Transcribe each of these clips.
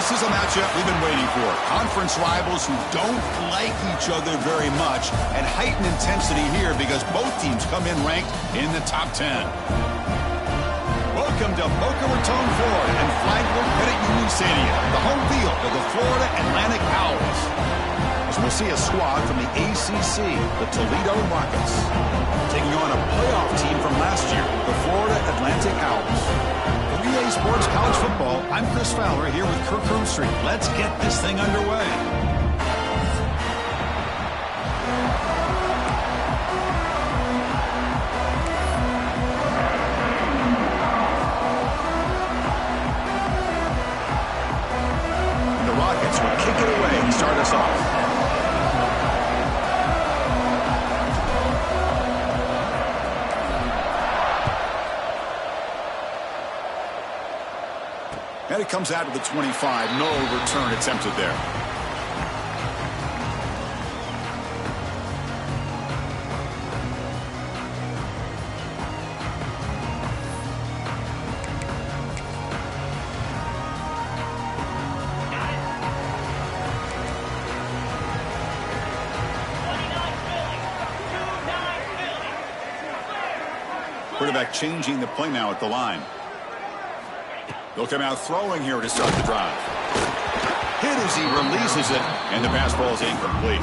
This is a matchup we've been waiting for. Conference rivals who don't like each other very much, and heightened intensity here because both teams come in ranked in the top 10. Welcome to Boca Raton, Florida, and Flagler Credit Union Stadium, the home field of the Florida Atlantic Owls. As we'll see a squad from the ACC, the Toledo Rockets, taking on a playoff team from last year, the Florida Atlantic Owls. For EA Sports College Football, I'm Chris Fowler here with Kirk Street. Let's get this thing underway. The Rockets will kick it away and start us off. And it comes out to the 25. No return attempted there. Quarterback changing the play now at the line. They'll come out throwing here to start the drive. Hit as he releases it, and the pass ball is incomplete.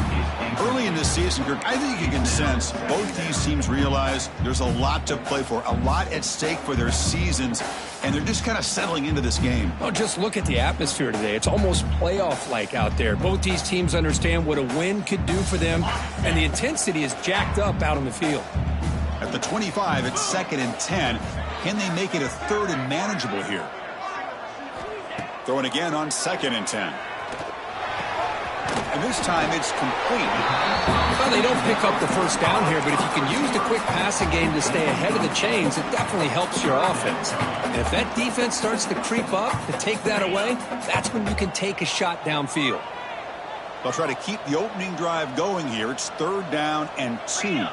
Early in this season, Kirk, I think you can sense both these teams realize there's a lot to play for, a lot at stake for their seasons, and they're just kind of settling into this game. Well, just look at the atmosphere today. It's almost playoff-like out there. Both these teams understand what a win could do for them, and the intensity is jacked up out on the field. At the 25, it's 2nd and 10. Can they make it a 3rd and manageable here? Throwing again on 2nd and 10. And this time it's complete. Well, they don't pick up the first down here, but if you can use the quick passing game to stay ahead of the chains, it definitely helps your offense. And if that defense starts to creep up to take that away, that's when you can take a shot downfield. They'll try to keep the opening drive going here. It's 3rd down and 2.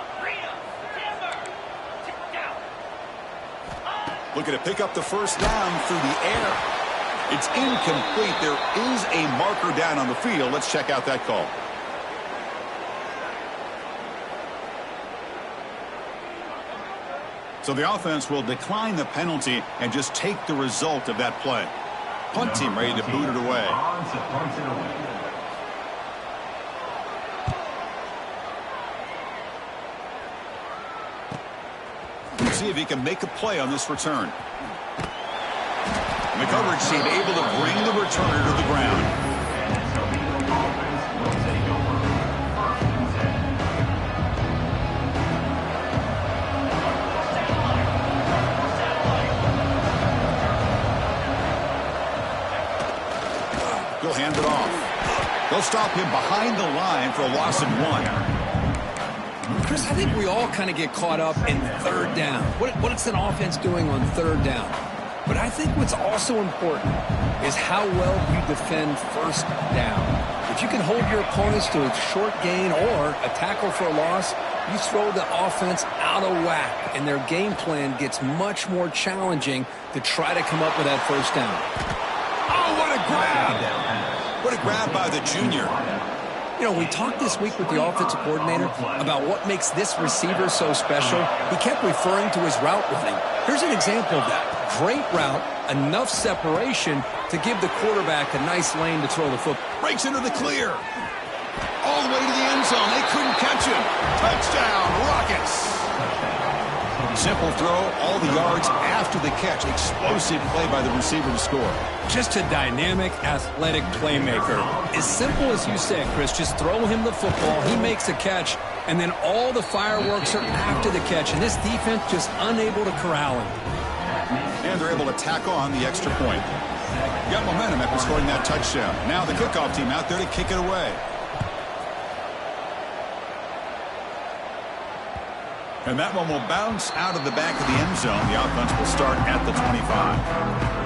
Looking to pick up the first down through the air. It's incomplete. There is a marker down on the field. Let's check out that call. So the offense will decline the penalty and just take the result of that play. Punt team ready to boot it away. See if he can make a play on this return. And the coverage team able to bring the returner to the ground. He'll hand it off. They'll stop him behind the line for a loss of 1. Chris, I think we all kind of get caught up in 3rd down. What's an offense doing on 3rd down? But I think what's also important is how well you defend 1st down. If you can hold your opponents to a short gain or a tackle for a loss, you throw the offense out of whack, and their game plan gets much more challenging to try to come up with that 1st down. Oh, what a grab! What a grab by the junior. You know, we talked this week with the offensive coordinator about what makes this receiver so special. He kept referring to his route running. Here's an example of that. Great route, enough separation to give the quarterback a nice lane to throw the football. Breaks into the clear. All the way to the end zone. They couldn't catch him. Touchdown, Rockets. Simple throw, all the yards after the catch. Explosive play by the receiver to score. Just a dynamic, athletic playmaker. As simple as you said, Chris, just throw him the football, he makes a catch, and then all the fireworks are after the catch, and this defense just unable to corral him. And they're able to tack on the extra point. Got momentum after scoring that touchdown. Now the kickoff team out there to kick it away. And that one will bounce out of the back of the end zone. The offense will start at the 25.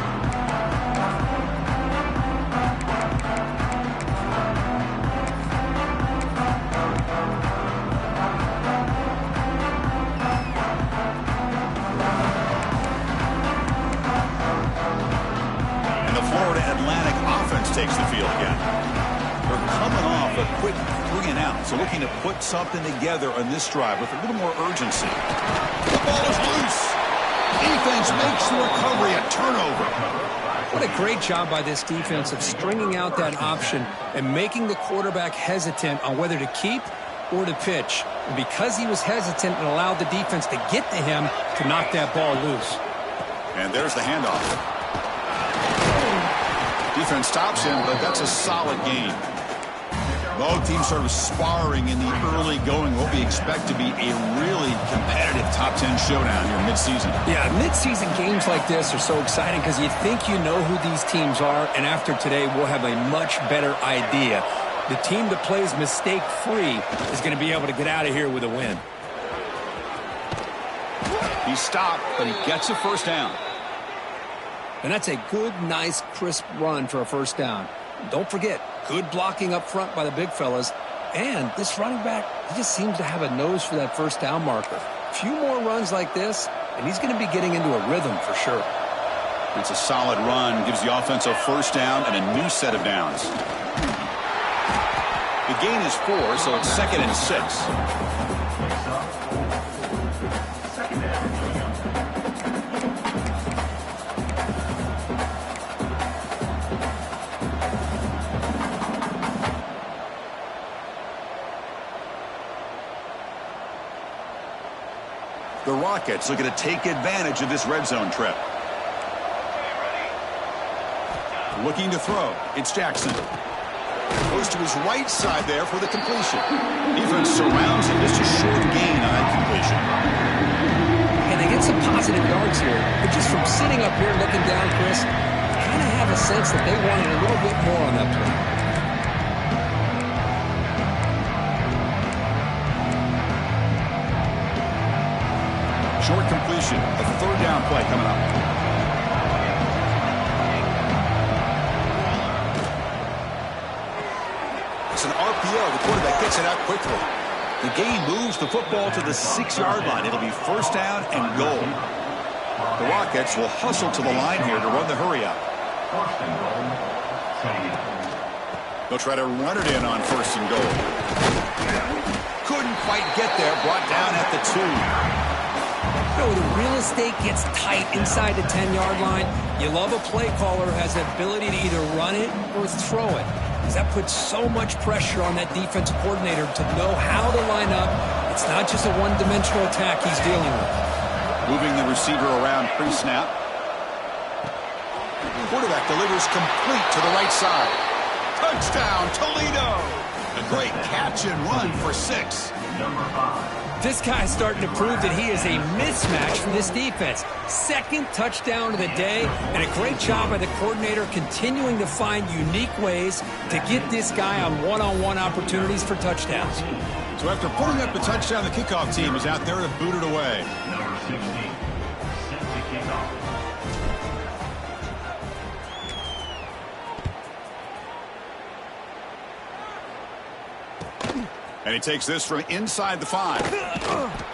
takes the field again. They're coming off a quick 3 and out, so looking to put something together on this drive with a little more urgency. The ball is loose. Defense makes the recovery a turnover. What a great job by this defense of stringing out that option and making the quarterback hesitant on whether to keep or to pitch. And because he was hesitant and allowed the defense to get to him to knock that ball loose. And there's the handoff. Defense stops him, but that's a solid gain. Both teams sort of sparring in the early going, what we expect to be a really competitive top 10 showdown here mid-season. Yeah, mid-season games like this are so exciting because you think you know who these teams are, and after today we'll have a much better idea. The team that plays mistake-free is going to be able to get out of here with a win. He stopped, but he gets a first down. And that's a good, nice, crisp run for a first down. Don't forget, good blocking up front by the big fellas. And this running back, he just seems to have a nose for that first down marker. A few more runs like this, and he's going to be getting into a rhythm for sure. It's a solid run, gives the offense a first down and a new set of downs. The gain is 4, so it's 2nd and 6. The Rockets looking to take advantage of this red zone trip. Looking to throw. It's Jackson. Goes to his right side there for the completion. Defense surrounds him. Just a short gain on that completion. And they get some positive yards here. But just from sitting up here looking down, Chris, I kind of have a sense that they wanted a little bit more on that play. Short completion, a third down play coming up. It's an RPO. The quarterback gets it out quickly. The gain moves the football to the 6-yard line. It'll be first down and goal. The Rockets will hustle to the line here to run the hurry up. They'll try to run it in on first and goal. Couldn't quite get there. Brought down at the 2. The real estate gets tight inside the 10-yard line. You love a play caller who has the ability to either run it or throw it, because that puts so much pressure on that defensive coordinator to know how to line up. It's not just a one-dimensional attack he's dealing with. Moving the receiver around pre-snap. Quarterback delivers complete to the right side. Touchdown, Toledo! A great catch and run for 6. This guy's starting to prove that he is a mismatch for this defense. 2nd touchdown of the day, and a great job by the coordinator continuing to find unique ways to get this guy on one-on-one opportunities for touchdowns. So after putting up the touchdown, the kickoff team is out there to boot it away. Number 60, sets the kickoff. And he takes this from inside the 5.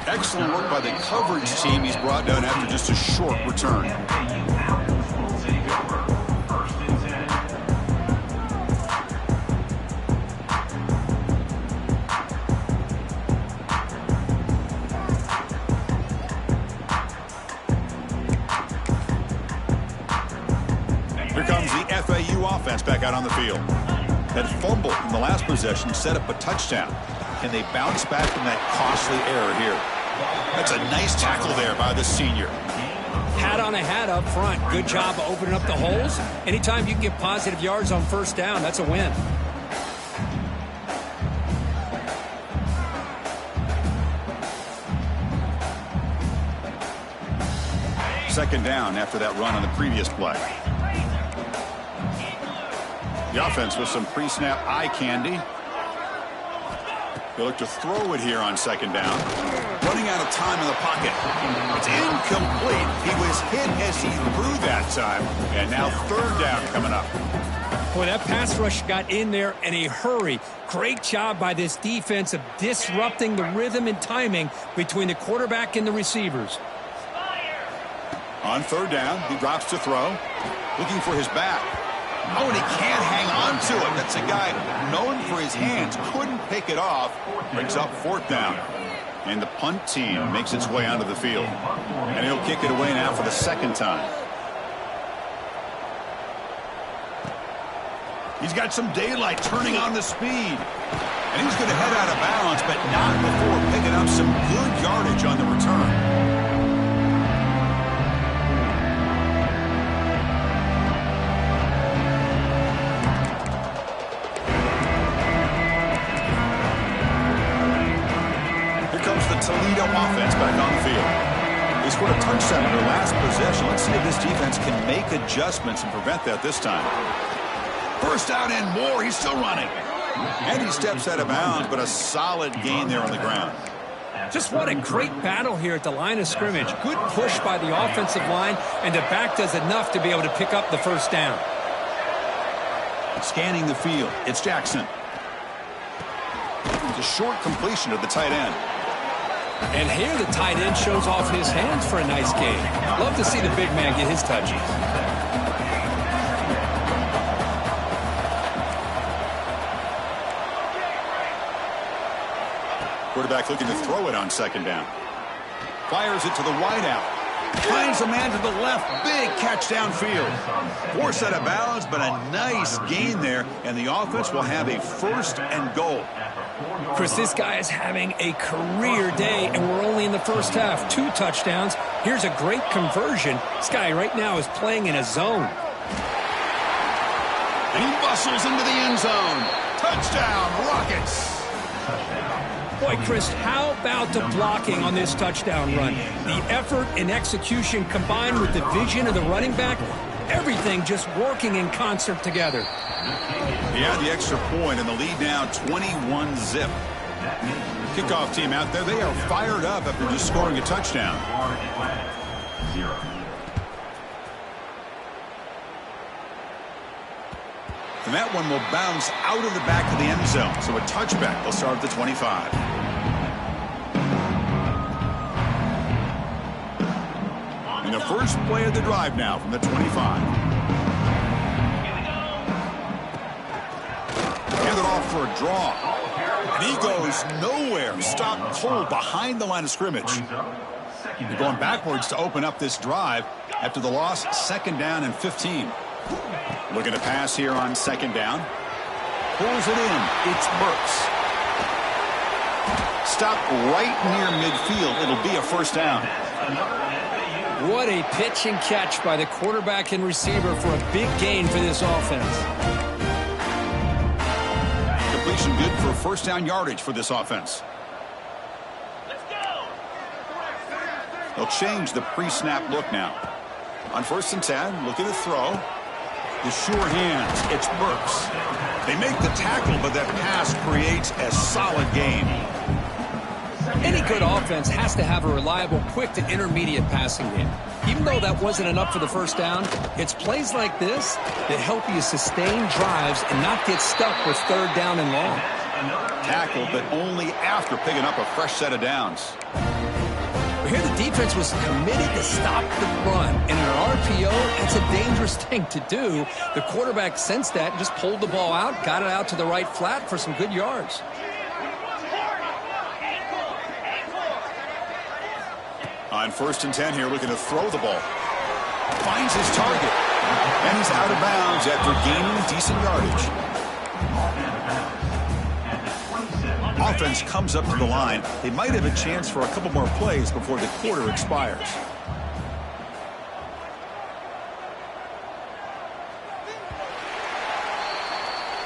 Excellent work by the coverage team. He's brought down after just a short return. Here comes the FAU offense back out on the field. That fumble in the last possession set up a touchdown. Can they bounce back from that costly error here? That's a nice tackle there by the senior. Hat on a hat up front. Good job of opening up the holes. Anytime you can get positive yards on first down, that's a win. Second down after that run on the previous play. The offense with some pre-snap eye candy. They look to throw it here on second down. Running out of time in the pocket. It's incomplete. He was hit as he threw that time. And now third down coming up. Boy, that pass rush got in there in a hurry. Great job by this defense of disrupting the rhythm and timing between the quarterback and the receivers. On third down, he drops to throw. Looking for his back. Oh, and he can't hang on to it. That's a guy known for his hands. Couldn't pick it off. Brings up 4th down. And the punt team makes its way onto the field. And he'll kick it away now for the 2nd time. He's got some daylight, turning on the speed. And he's going to head out of bounds, but not before picking up some good yardage on the return. Here comes the Toledo offense back on the field. They scored a touchdown in their last possession. Let's see if this defense can make adjustments and prevent that this time. First down and more. He's still running. And he steps out of bounds, but a solid gain there on the ground. Just what a great battle here at the line of scrimmage. Good push by the offensive line, and the back does enough to be able to pick up the first down. Scanning the field. It's Jackson. It's a short completion to the tight end. And here the tight end shows off his hands for a nice gain. Love to see the big man get his touches. Quarterback looking to throw it on 2nd down. Fires it to the wideout. Finds a man to the left. Big catch downfield. Forced out of bounds, but a nice gain there. And the offense will have a 1st and goal. Chris, this guy is having a career day, and we're only in the first half. 2 touchdowns. Here's a great conversion. This guy right now is playing in a zone. And he bustles into the end zone. Touchdown, Rockets. Boy, Chris, how about the blocking on this touchdown run? The effort and execution combined with the vision of the running back, everything just working in concert together. He had the extra point and the lead now 21-zip. Kickoff team out there, they are fired up after just scoring a touchdown. And that one will bounce out of the back of the end zone. So a touchback will start at the 25. And the first play of the drive now from the 25. Hand it off for a draw. And he goes nowhere. Stopped cold behind the line of scrimmage. They're going backwards to open up this drive after the loss. 2nd down and 15. Looking to pass here on 2nd down. Pulls it in. It's Burks. Stop right near midfield. It'll be a 1st down. What a pitch and catch by the quarterback and receiver for a big gain for this offense. Completion good for 1st down yardage for this offense. They'll change the pre-snap look now. On 1st and 10, looking to throw. The sure hands, it's Burks. They make the tackle, but that pass creates a solid gain. Any good offense has to have a reliable, quick to intermediate passing game. Even though that wasn't enough for the 1st down, it's plays like this that help you sustain drives and not get stuck with 3rd down and long. Tackle, but only after picking up a fresh set of downs. Here the defense was committed to stop the run. And in an RPO, that's a dangerous thing to do. The quarterback sensed that and just pulled the ball out, got it out to the right flat for some good yards. On 1st and 10 here, looking to throw the ball. Finds his target. And he's out of bounds after gaining decent yardage. Offense comes up to the line. They might have a chance for a couple more plays before the quarter expires.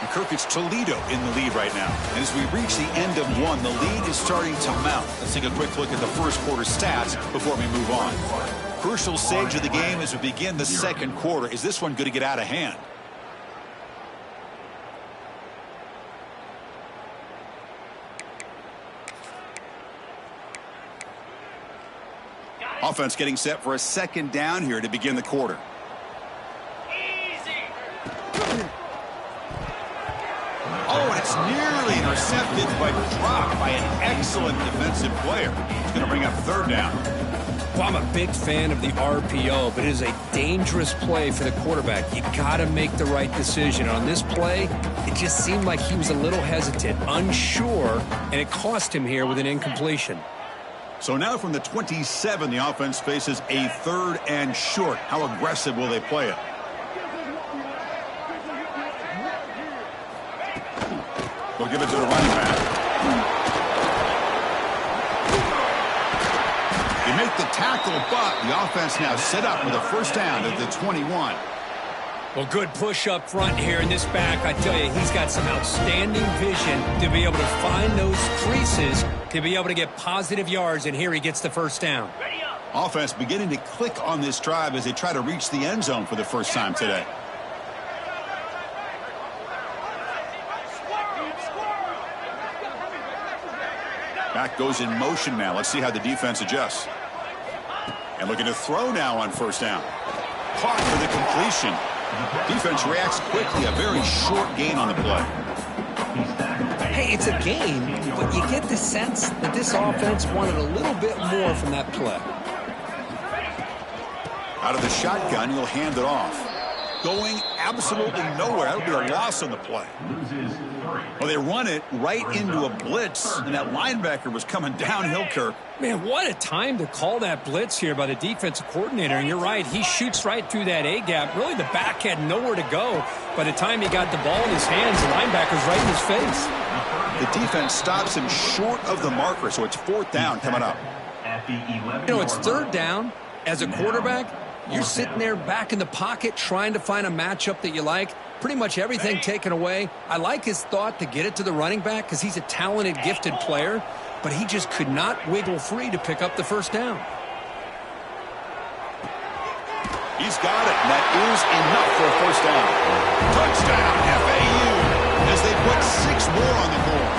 And Kirk, it's Toledo in the lead right now. And as we reach the end of one, the lead is starting to mount. Let's take a quick look at the 1st quarter stats before we move on. Crucial stage of the game as we begin the 2nd quarter. Is this one going to get out of hand? Offense getting set for a 2nd down here to begin the quarter. Oh, and it's nearly intercepted, but dropped by an excellent defensive player. It's going to bring up 3rd down. Well, I'm a big fan of the RPO, but it is a dangerous play for the quarterback. You got to make the right decision. On this play, it just seemed like he was a little hesitant, unsure, and it cost him here with an incompletion. So now from the 27, the offense faces a 3rd and short. How aggressive will they play it? They'll give it to the running back. They make the tackle, but the offense now set up with a first down at the 21. Well, good push up front here in this back. I tell you, he's got some outstanding vision to be able to find those creases, to be able to get positive yards, and here he gets the first down. Offense beginning to click on this drive as they try to reach the end zone for the first time today. Back goes in motion now. Let's see how the defense adjusts. And looking to throw now on first down. Caught for the completion. Defense reacts quickly. A very short gain on the play. Hey, it's a game, but you get the sense that this offense wanted a little bit more from that play. Out of the shotgun, he'll hand it off. Going absolutely nowhere. That'll be a loss on the play. Well, they run it right into a blitz, and that linebacker was coming downhill, Kirk. Man, what a time to call that blitz here by the defensive coordinator. And you're right, he shoots right through that A-gap. Really, the back had nowhere to go. By the time he got the ball in his hands, the linebacker's right in his face. The defense stops him short of the marker, so it's 4th down coming up. You know, it's 3rd down. As a quarterback, you're sitting there back in the pocket trying to find a matchup that you like. Pretty much everything taken away. I like his thought to get it to the running back because he's a talented, gifted player, but he just could not wiggle free to pick up the first down. He's got it, and that is enough for a first down. Touchdown, FAU, as they put 6 more on the board.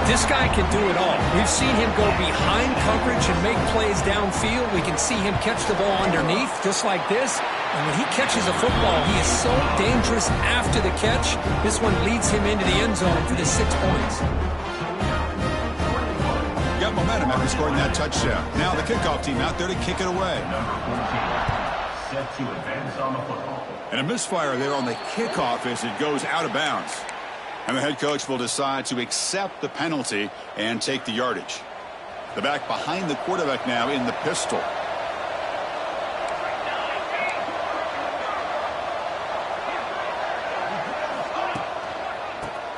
This guy can do it all. We've seen him go behind coverage and make plays downfield. We can see him catch the ball underneath, just like this. And when he catches a football, he is so dangerous after the catch. This one leads him into the end zone for the 6 points. Got momentum after scoring that touchdown. Now the kickoff team out there to kick it away. Set to advance on the football. And a misfire there on the kickoff as it goes out of bounds. And the head coach will decide to accept the penalty and take the yardage. The back behind the quarterback now in the pistol.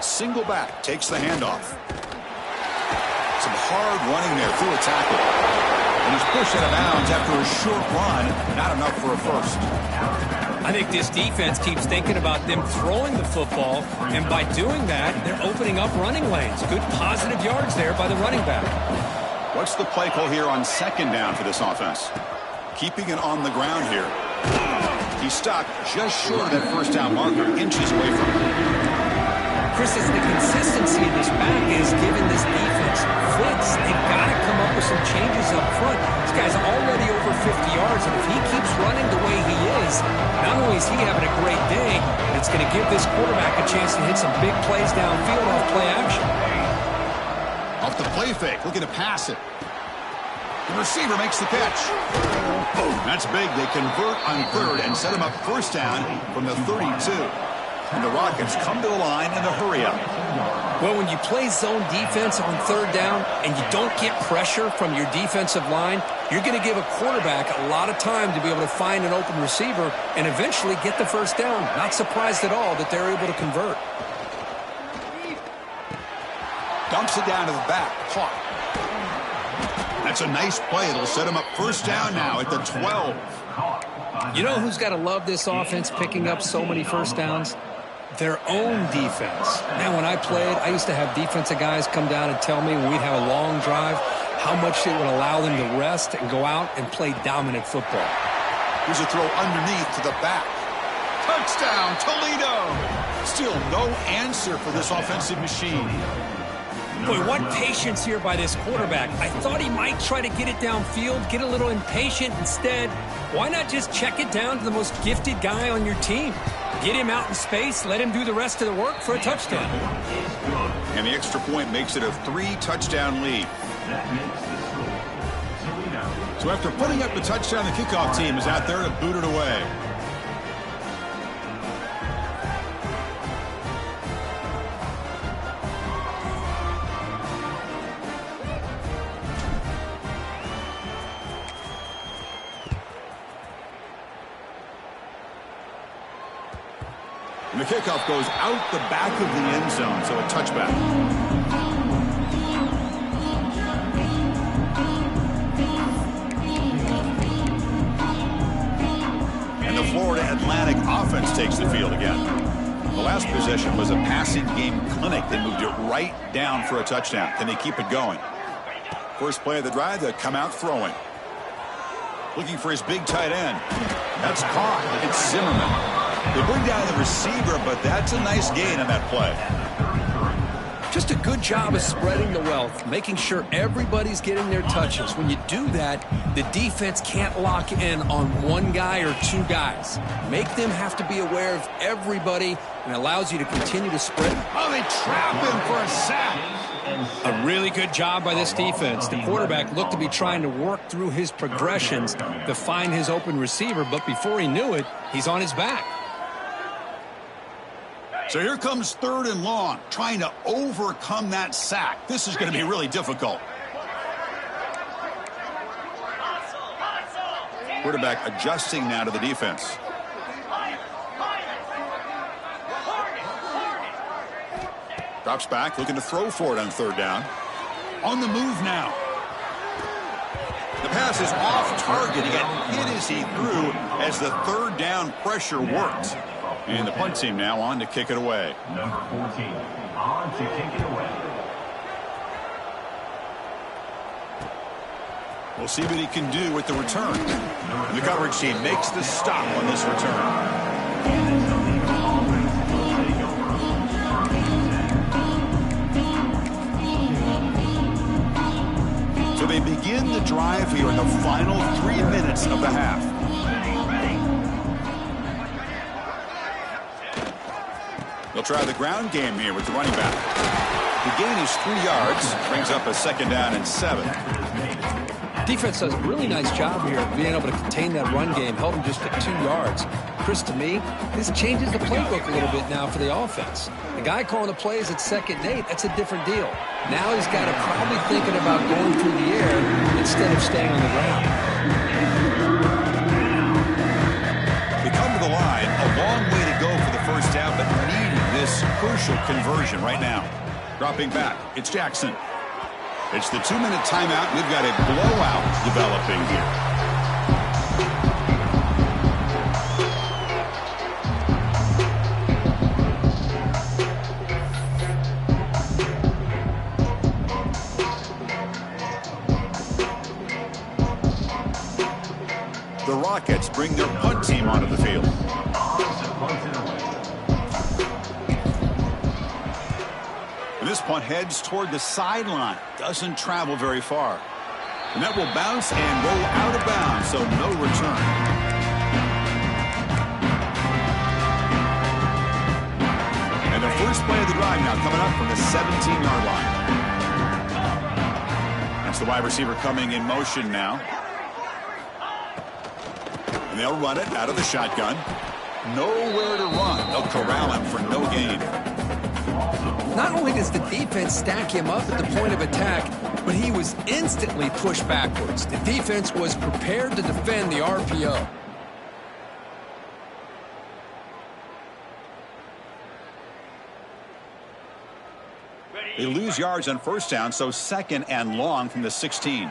Single back takes the handoff. Some hard running there through a tackle. And he's pushed out of bounds after a short run. Not enough for a first. I think this defense keeps thinking about them throwing the football, and by doing that, they're opening up running lanes. Good positive yards there by the running back. What's the play call here on 2nd down for this offense? Keeping it on the ground here. He's stopped just short of that first down marker, inches away from it. Chris, the consistency of this back is giving this defense fits. They've got to come up with some changes up front. This guy's already over 50 yards, and if he keeps running the way he is, not only is he having a great day, it's going to give this quarterback a chance to hit some big plays downfield off play action. Off the play fake, looking to pass it. The receiver makes the catch. Boom, that's big. They convert on 3rd and set him up first down from the 32. And the Rockets come to the line in a hurry-up. Well, when you play zone defense on 3rd down and you don't get pressure from your defensive line, you're going to give a quarterback a lot of time to be able to find an open receiver and eventually get the first down. Not surprised at all that they're able to convert. Dumps it down to the back. Caught. That's a nice play. It'll set him up first down now at the 12. You know who's got to love this offense picking up so many first downs? Their own defense. Man, when I played, I used to have defensive guys come down and tell me when we'd have a long drive how much it would allow them to rest and go out and play dominant football. Here's a throw underneath to the back. Touchdown, Toledo! Still no answer for this offensive machine. Boy, what patience here by this quarterback. I thought he might try to get it downfield, get a little impatient. Instead, why not just check it down to the most gifted guy on your team? Get him out in space, let him do the rest of the work for a touchdown. And the extra point makes it a 3-touchdown lead. So after putting up the touchdown, the kickoff team is out there to boot it away. And the kickoff goes out the back of the end zone, so a touchback. And the Florida Atlantic offense takes the field again. The last possession was a passing game clinic. They moved it right down for a touchdown. Can they keep it going? First play of the drive, they come out throwing. Looking for his big tight end. That's caught. It's Zimmerman. They bring down the receiver, but that's a nice gain on that play. Just a good job of spreading the wealth, making sure everybody's getting their touches. When you do that, the defense can't lock in on one guy or two guys. Make them have to be aware of everybody, and allows you to continue to spread. Oh, they trap him for a sack. A really good job by this defense. The quarterback looked to be trying to work through his progressions to find his open receiver, but before he knew it, he's on his back. So here comes 3rd and long, trying to overcome that sack. This is going to be really difficult. Quarterback adjusting now to the defense. Drops back, looking to throw for it on 3rd down. On the move now. The pass is off target. He got hit as he threw as the 3rd down pressure worked. And the punt team now on to kick it away. Number 14 on to kick it away. We'll see what he can do with the return. And the coverage team makes the stop on this return. So they begin the drive here in the final 3 minutes of the half. They'll try the ground game here with the running back. The gain is 3 yards, brings up a 2nd down and 7. Defense does a really nice job here of being able to contain that run game, held him just at 2 yards. Chris, to me, this changes the playbook a little bit now for the offense. The guy calling the plays at 2nd and 8, that's a different deal. Now he's got to probably thinking about going through the air instead of staying on the ground. We come to the line, a long way to go for the first down, but needing this crucial conversion right now. Dropping back, it's Jackson. It's the 2-minute timeout. We've got a blowout developing here. The Rockets bring their punt team onto the field. And this punt heads toward the sideline. Doesn't travel very far. And that will bounce and roll out of bounds, so no return. And the first play of the drive now coming up from the 17-yard line. That's the wide receiver coming in motion now. And they'll run it out of the shotgun. Nowhere to run. They'll corral him for no gain. Not only does the defense stack him up at the point of attack, but he was instantly pushed backwards. The defense was prepared to defend the RPO. They lose yards on first down, so 2nd and long from the 16.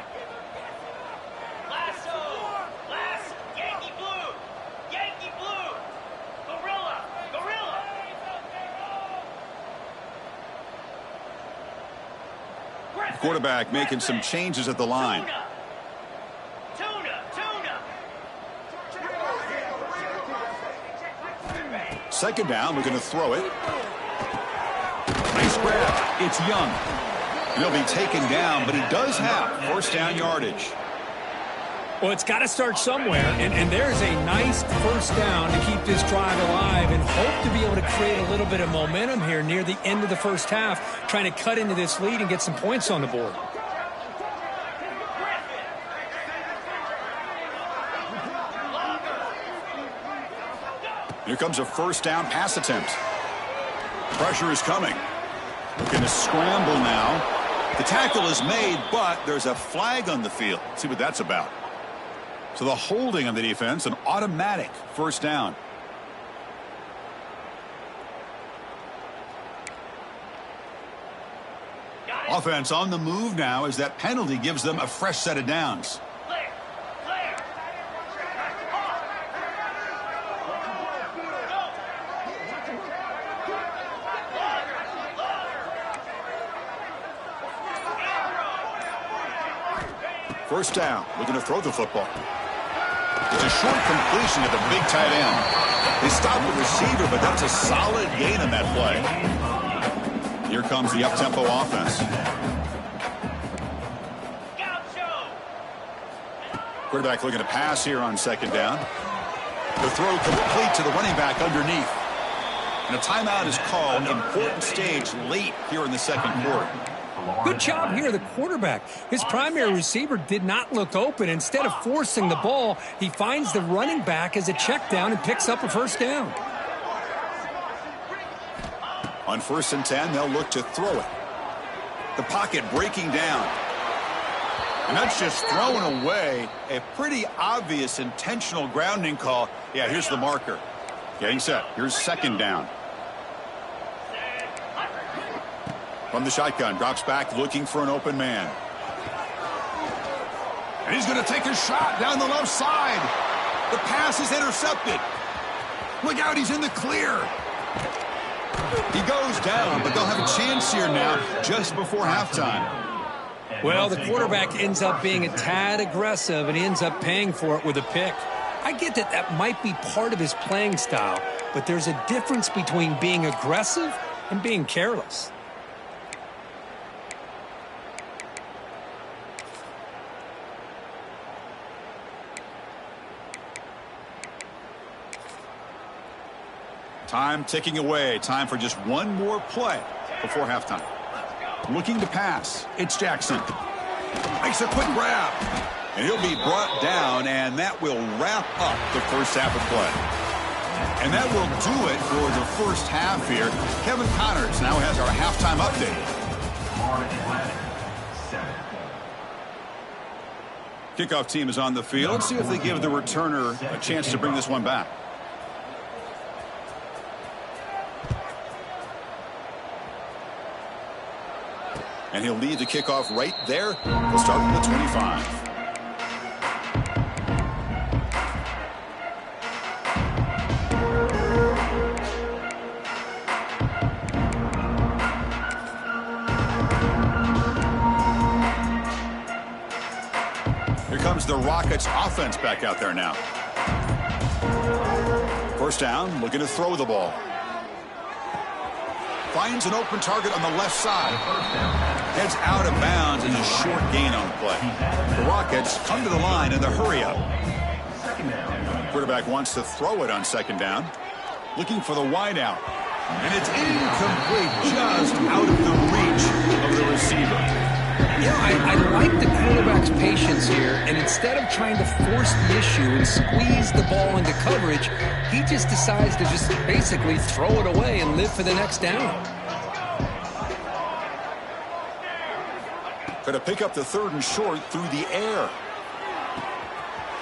Quarterback making some changes at the line. Second down, looking to throw it. Nice grab. It's Young. He'll be taken down, but he does have first down yardage. Well, it's got to start somewhere, and there's a nice first down to keep this drive alive and hope to be able to create a little bit of momentum here near the end of the first half, trying to cut into this lead and get some points on the board. Here comes a first down pass attempt. Pressure is coming. Looking to scramble now. The tackle is made, but there's a flag on the field. Let's see what that's about. So the holding on the defense, an automatic first down. Offense on the move now as that penalty gives them a fresh set of downs. First down, looking to throw the football. It's a short completion to the big tight end. They stop the receiver, but that's a solid gain on that play. Here comes the up-tempo offense. Quarterback looking to pass here on second down. The throw complete to the running back underneath. And a timeout is called. Important stage late here in the second quarter. Good job here, the quarterback. His primary receiver did not look open. Instead of forcing the ball, he finds the running back as a check down and picks up a first down. On 1st and 10, they'll look to throw it. The pocket breaking down. And that's just thrown away. A pretty obvious intentional grounding call. Yeah, here's the marker. Getting set. Here's second down. From the shotgun, drops back looking for an open man. And he's going to take a shot down the left side. The pass is intercepted. Look out, he's in the clear. He goes down, but they'll have a chance here now just before halftime. Well, the quarterback ends up being a tad aggressive, and he ends up paying for it with a pick. I get that that might be part of his playing style, but there's a difference between being aggressive and being careless. Time ticking away. Time for just one more play before halftime. Looking to pass. It's Jackson. Makes a quick grab. And he'll be brought down, and that will wrap up the first half of play. And that will do it for the first half here. Kevin Connors now has our halftime update. Kickoff team is on the field. Let's see if they give the returner a chance to bring this one back. And he'll lead the kickoff right there. We'll start from the 25. Here comes the Rockets offense back out there now. First down, looking to throw the ball. Finds an open target on the left side. Heads out of bounds and a short gain on the play. The Rockets come to the line in the hurry up. Quarterback wants to throw it on second down. Looking for the wide out. And it's incomplete, just out of the reach of the receiver. Yeah, I like the quarterback's patience here, and instead of trying to force the issue and squeeze the ball into coverage, he just decides to just basically throw it away and live for the next down. Going to pick up the third and short through the air.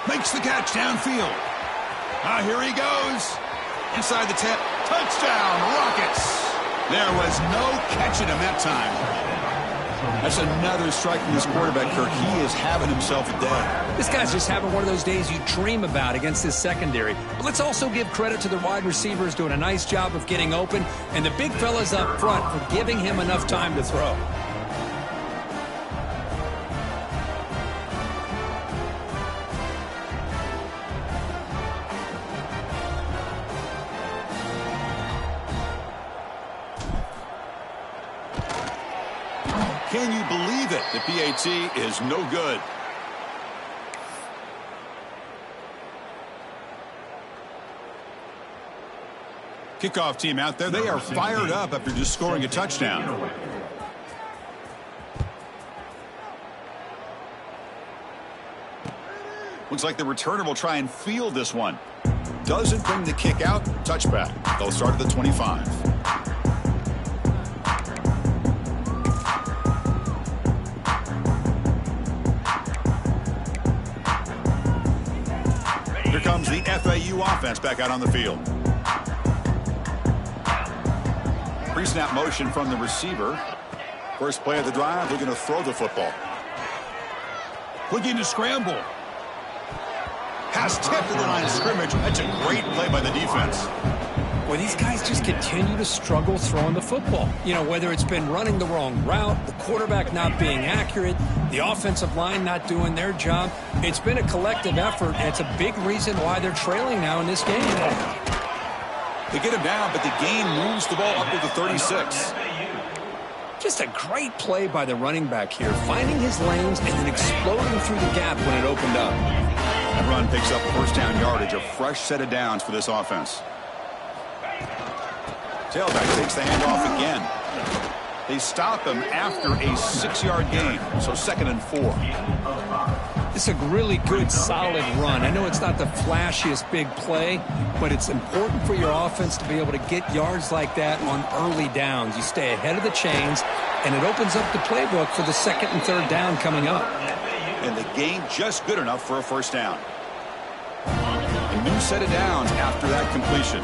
Makes the catch downfield. Here he goes. Inside the 10. Touchdown, Rockets. There was no catching him that time. That's another strike from this quarterback, Kirk. He is having himself a day. This guy's just having one of those days you dream about against this secondary. But let's also give credit to the wide receivers doing a nice job of getting open, and the big fellas up front for giving him enough time to throw. Can you believe it? The PAT is no good. Kickoff team out there. They are fired up after just scoring a touchdown. Looks like the returner will try and field this one. Doesn't bring the kick out. Touchback. They'll start at the 25. Here comes the FAU offense back out on the field. Pre-snap motion from the receiver. First play of the drive, they're going to throw the football. Looking to scramble. Pass tipped to the line of scrimmage. That's a great play by the defense. Well, these guys just continue to struggle throwing the football. You know, whether it's been running the wrong route, the quarterback not being accurate, the offensive line not doing their job. It's been a collective effort, and it's a big reason why they're trailing now in this game. They get him down, but the gain moves the ball up to the 36. Just a great play by the running back here, finding his lanes and then exploding through the gap when it opened up. That run picks up first down yardage, a fresh set of downs for this offense. Tailback takes the handoff again. They stop him after a 6-yard gain, so 2nd and 4. It's a really good, solid run. I know it's not the flashiest big play, but it's important for your offense to be able to get yards like that on early downs. You stay ahead of the chains, and it opens up the playbook for the 2nd and 3rd down coming up. And the gain just good enough for a first down. A new set of downs after that completion.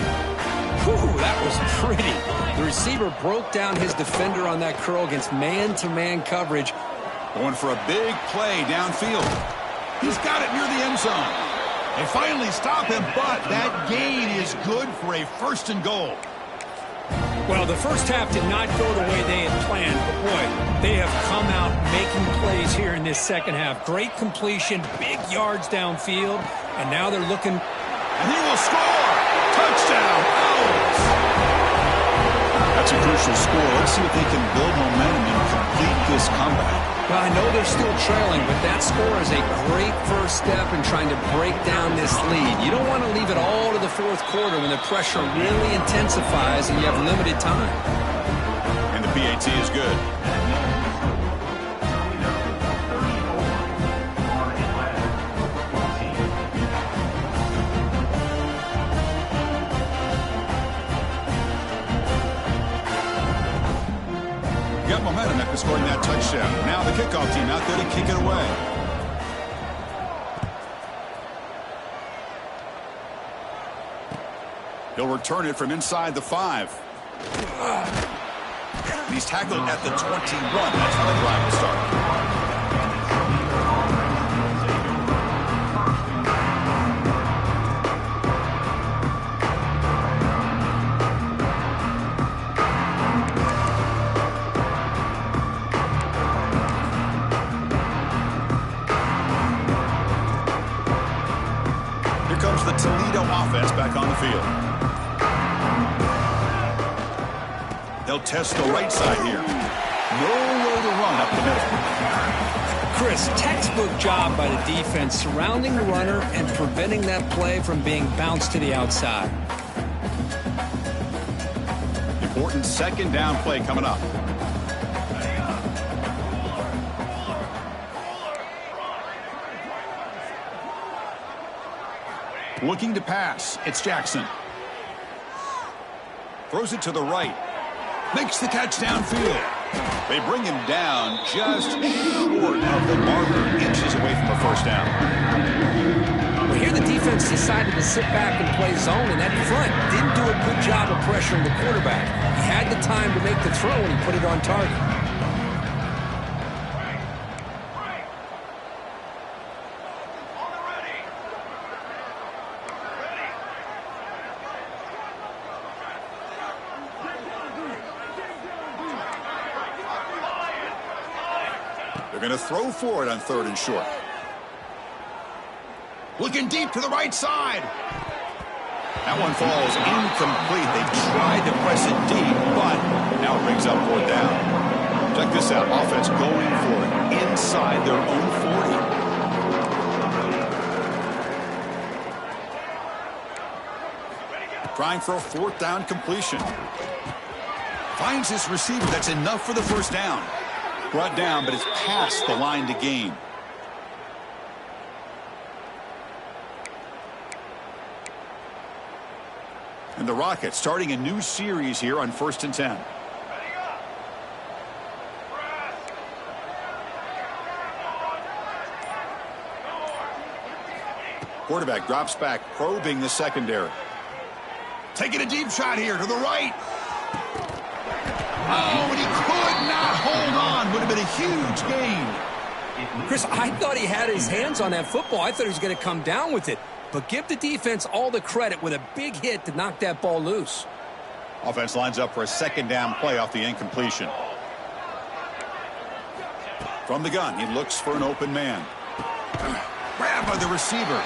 Whew, that was pretty. The receiver broke down his defender on that curl against man-to-man coverage. Going for a big play downfield. He's got it near the end zone. They finally stop him, but that gain is good for a 1st and goal. Well, the first half did not go the way they had planned, but boy, they have come out making plays here in this second half. Great completion, big yards downfield, and now they're looking. And he will score! Touchdown, Owls! That's a crucial score. Let's see if they can build momentum and complete this comeback. Well, I know they're still trailing, but that score is a great first step in trying to break down this lead. You don't want to leave it all to the 4th quarter when the pressure really intensifies and you have limited time. And the PAT is good. Got momentum after scoring that touchdown. Now the kickoff team out there to kick it away. He'll return it from inside the 5. And he's tackled at the 21. That's where the drive will start. The Toledo offense back on the field. They'll test the right side here. Nowhere to run up the middle. Chris, textbook job by the defense surrounding the runner and preventing that play from being bounced to the outside. Important 2nd down play coming up. Looking to pass. It's Jackson. Throws it to the right. Makes the catch downfield. They bring him down just short of the marker, inches away from a first down. Well, here the defense decided to sit back and play zone, and that front didn't do a good job of pressuring the quarterback. He had the time to make the throw, and he put it on target. They're going to throw for it on 3rd and short. Looking deep to the right side. That one falls incomplete. They tried to press it deep, but now it brings up 4th down. Check this out. Offense going for it inside their own 40. Trying for a 4th down completion. Finds this receiver. That's enough for the first down. Brought down, but it's past the line to gain. And the Rockets starting a new series here on 1st and 10. Quarterback drops back, probing the secondary. Taking a deep shot here to the right. Oh, and he could not hold on. Would have been a huge gain. Chris, I thought he had his hands on that football. I thought he was going to come down with it. But give the defense all the credit with a big hit to knock that ball loose. Offense lines up for a 2nd down play off the incompletion. From the gun, he looks for an open man. Grab by the receiver.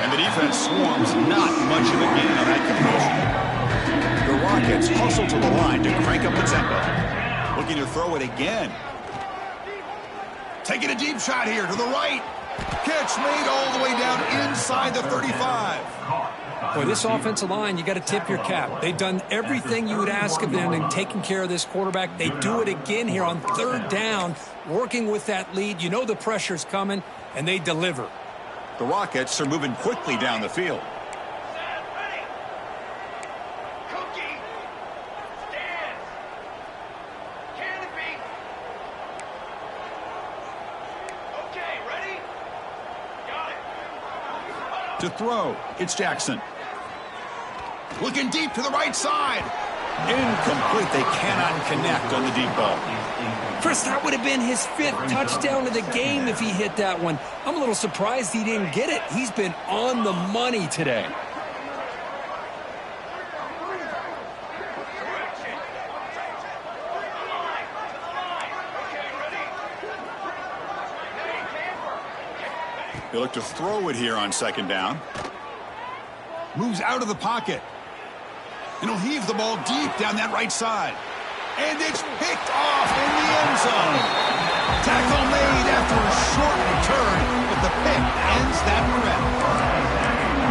And the defense swarms. Not much of a gain on that completion. The Rockets hustle to the line to crank up the tempo. Looking to throw it again. Taking a deep shot here to the right. Catch made all the way down inside the 35. Boy, this offensive line, you got to tip your cap. They've done everything you would ask of them in taking care of this quarterback. They do it again here on 3rd down, working with that lead. You know the pressure's coming, and they deliver. The Rockets are moving quickly down the field. To throw, it's Jackson. Looking deep to the right side. Incomplete. They cannot connect on the deep ball. Chris, that would have been his 5th touchdown of the game if he hit that one. I'm a little surprised he didn't get it. He's been on the money today. They look to throw it here on 2nd down. Moves out of the pocket. And he'll heave the ball deep down that right side. And it's picked off in the end zone. Tackle made after a short return, but the pick ends that threat.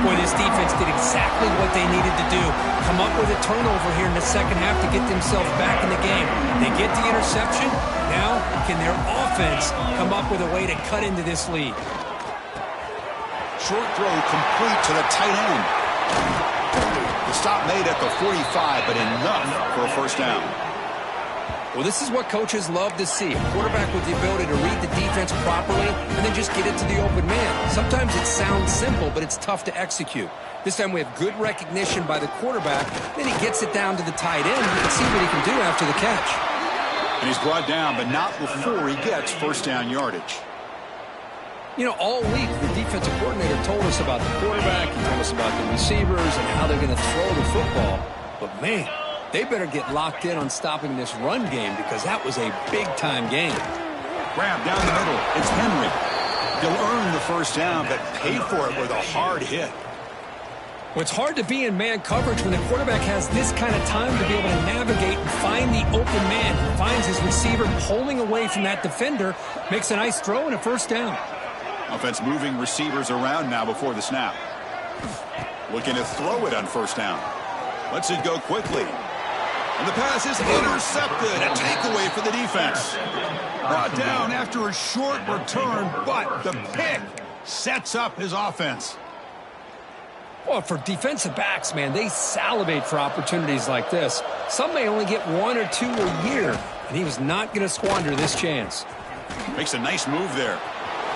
Boy, this defense did exactly what they needed to do. Come up with a turnover here in the 2nd half to get themselves back in the game. They get the interception. Now, can their offense come up with a way to cut into this lead? Short throw complete to the tight end. The stop made at the 45, but enough for a 1st down. Well, this is what coaches love to see. A quarterback with the ability to read the defense properly and then just get it to the open man. Sometimes it sounds simple, but it's tough to execute. This time we have good recognition by the quarterback. Then he gets it down to the tight end. You can see what he can do after the catch. And he's brought down, but not before he gets 1st down yardage. You know, all week, the defensive coordinator told us about the quarterback. He told us about the receivers and how they're going to throw the football. But, man, they better get locked in on stopping this run game because that was a big-time game. Grab down the middle. It's Henry. He'll earn the 1st down, but pay for it with a hard hit. Well, it's hard to be in man coverage when the quarterback has this kind of time to be able to navigate and find the open man. He finds his receiver pulling away from that defender, makes a nice throw and a 1st down. Offense moving receivers around now before the snap. Looking to throw it on 1st down. Lets it go quickly. And the pass is intercepted. A takeaway for the defense. Brought down after a short return, but the pick sets up his offense. Well, for defensive backs, man, they salivate for opportunities like this. Some may only get 1 or 2 a year, and he was not going to squander this chance. Makes a nice move there.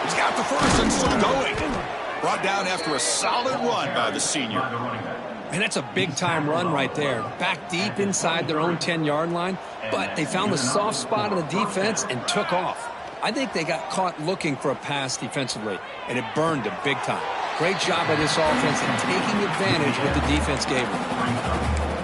He's got the 1st and still going. Brought down after a solid run by the senior. And that's a big-time run right there. Back deep inside their own 10-yard line, but they found the soft spot in the defense and took off. I think they got caught looking for a pass defensively, and it burned them big time. Great job by this offense in taking advantage what the defense gave them.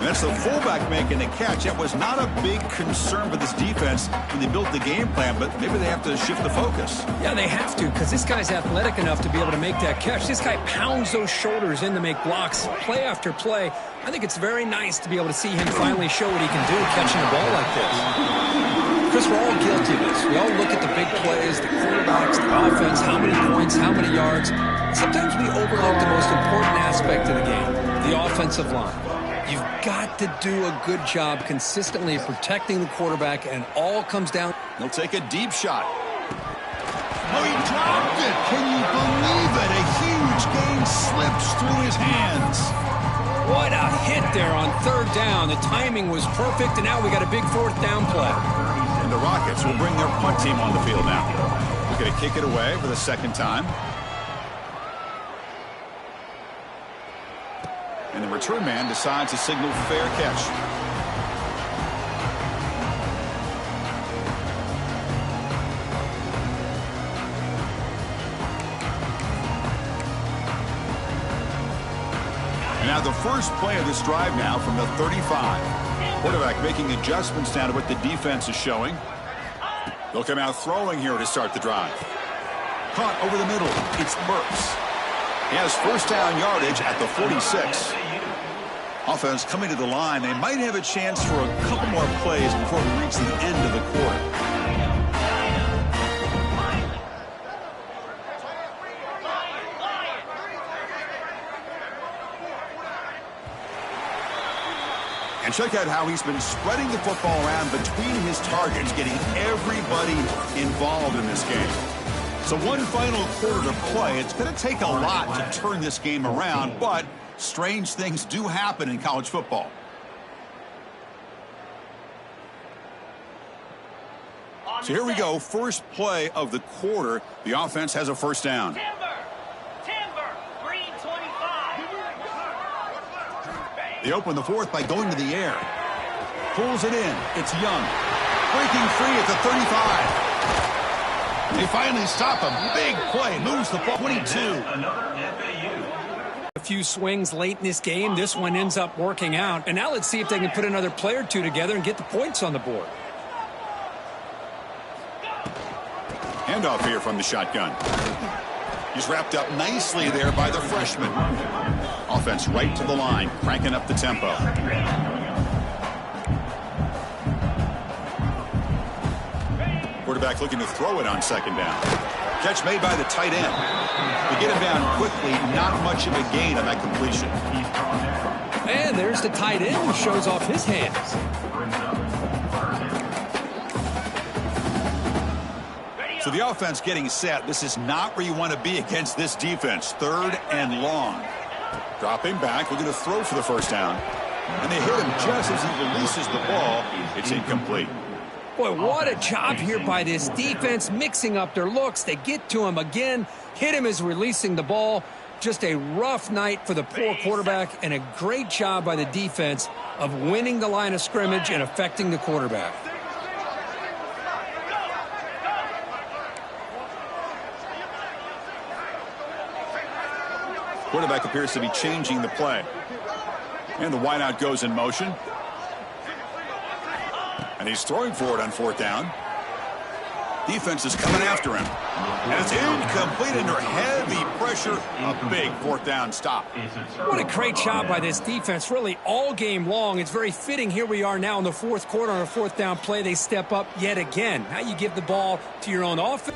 And that's the fullback making the catch. That was not a big concern for this defense when they built the game plan, but maybe they have to shift the focus. Yeah, they have to, because this guy's athletic enough to be able to make that catch. This guy pounds those shoulders in to make blocks play after play. I think it's very nice to be able to see him finally show what he can do catching a ball like this. Chris, we're all guilty of this. We all look at the big plays, the quarterbacks, the offense, how many points, how many yards. Sometimes we overlook the most important aspect of the game, the offensive line. You've got to do a good job consistently protecting the quarterback, and it all comes down. He'll take a deep shot. Oh, he dropped it. Can you believe it? A huge gain slips through his hands. What a hit there on third down. The timing was perfect, and now we got a big fourth down play. And the Rockets will bring their punt team on the field now. They're going to kick it away for the second time. And the return man decides to signal fair catch. And now the first play of this drive now from the 35. Quarterback making adjustments down to what the defense is showing. They'll come out throwing here to start the drive. Caught over the middle. It's Burks. He has first down yardage at the 46. Offense coming to the line. They might have a chance for a couple more plays before we reach the end of the quarter. And check out how he's been spreading the football around between his targets, getting everybody involved in this game. So one final quarter to play. It's going to take a lot to turn this game around, but strange things do happen in college football. So here we go. First play of the quarter. The offense has a first down. They open the fourth by going to the air. Pulls it in. It's Young. Breaking free at the 35. They finally stop him. Big play. Moves the ball. 22. A few swings late in this game. This one ends up working out. And now let's see if they can put another play or two together and get the points on the board. Handoff here from the shotgun. He's wrapped up nicely there by the freshman. Offense right to the line, cranking up the tempo. Quarterback looking to throw it on second down. Catch made by the tight end. To get him down quickly, not much of a gain on that completion. And there's the tight end who shows off his hands. So the offense getting set. This is not where you want to be against this defense. Third and long. Dropping back, looking to throw for the first down. And they hit him just as he releases the ball. It's incomplete. Boy, what a job here by this defense, mixing up their looks. They get to him again, hit him as releasing the ball. Just a rough night for the poor quarterback, and a great job by the defense of winning the line of scrimmage and affecting the quarterback. Quarterback appears to be changing the play. And the wideout goes in motion. And he's throwing for it on fourth down. Defense is coming after him. And it's incomplete under heavy pressure. A big fourth down stop. What a great job by this defense, really all game long. It's very fitting. Here we are now in the fourth quarter on a fourth down play. They step up yet again. Now you give the ball to your own offense.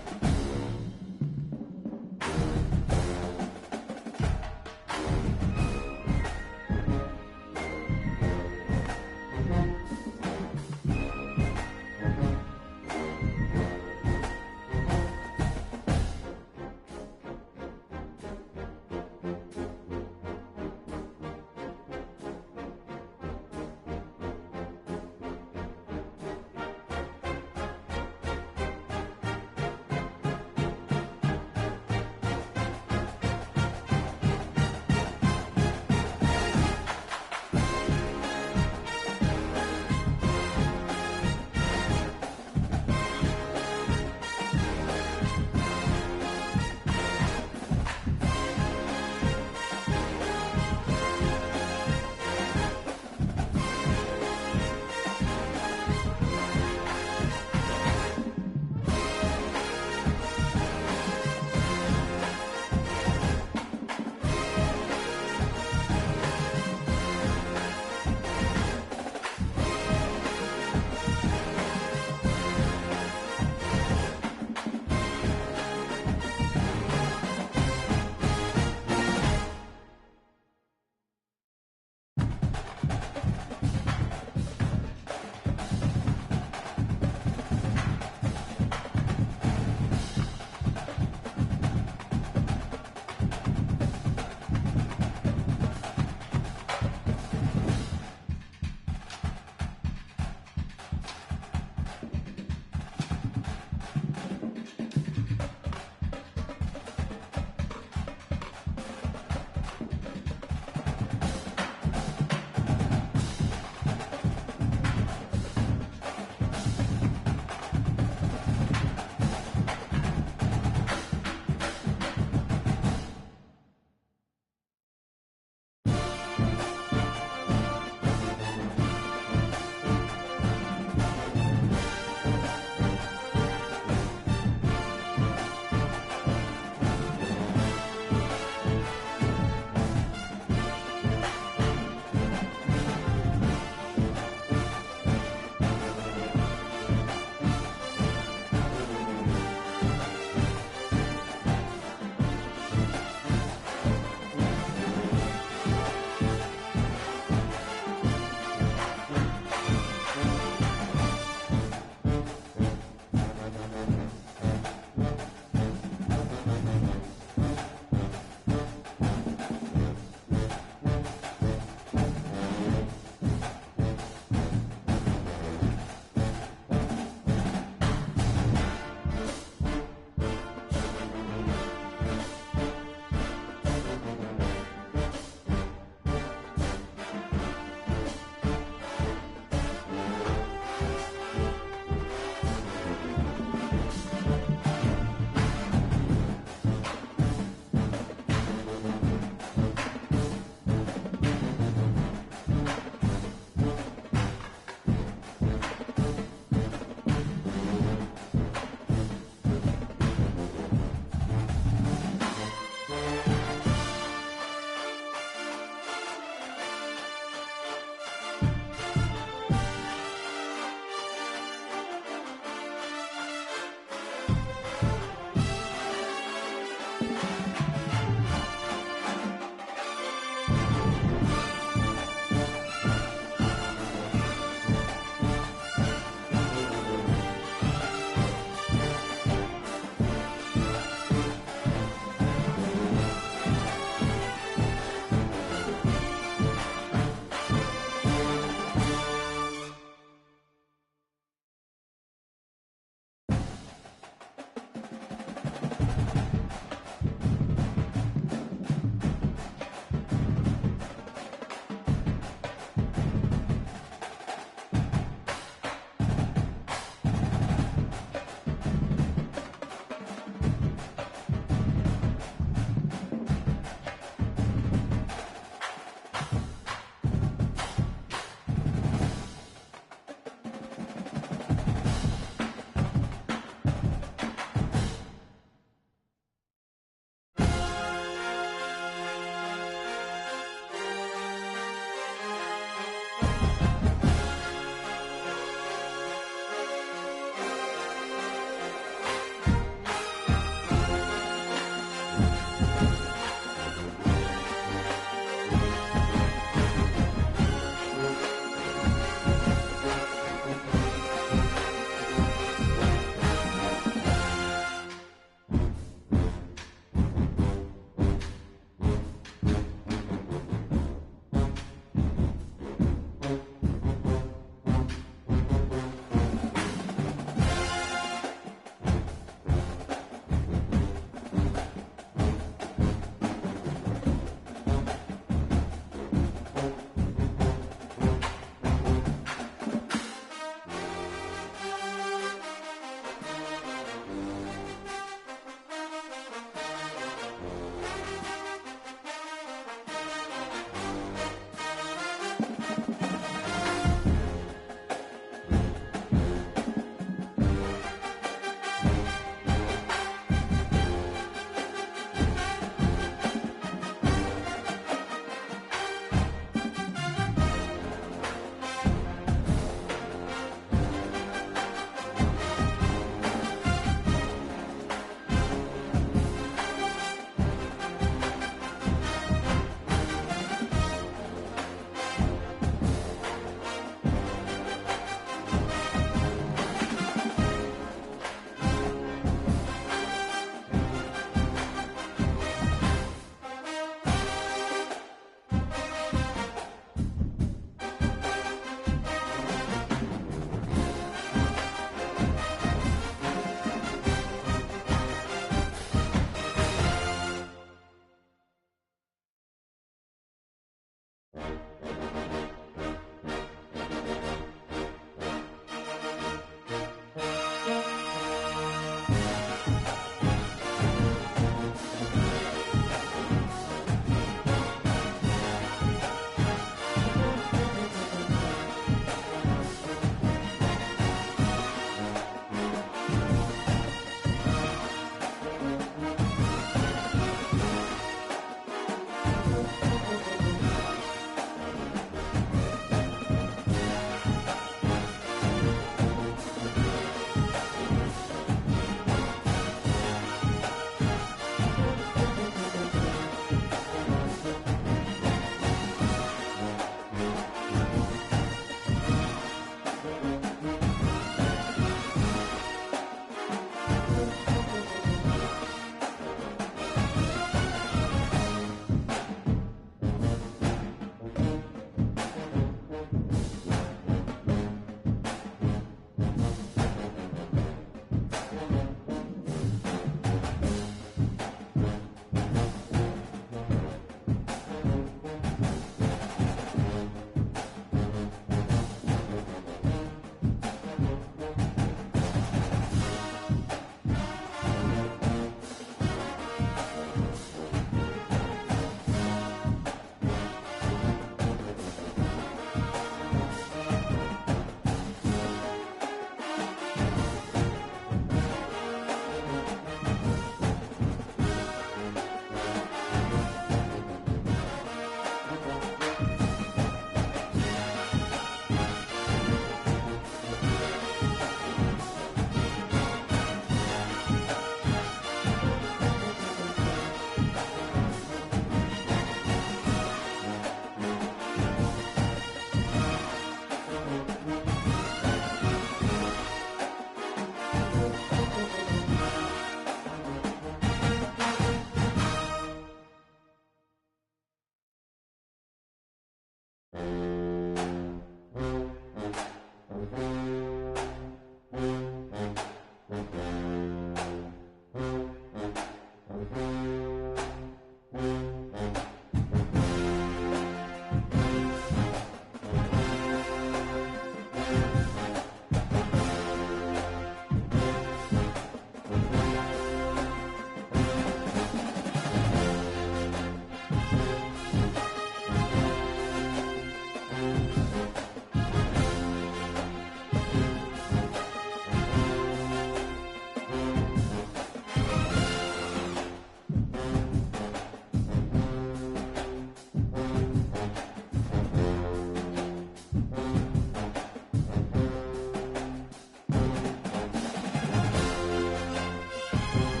down.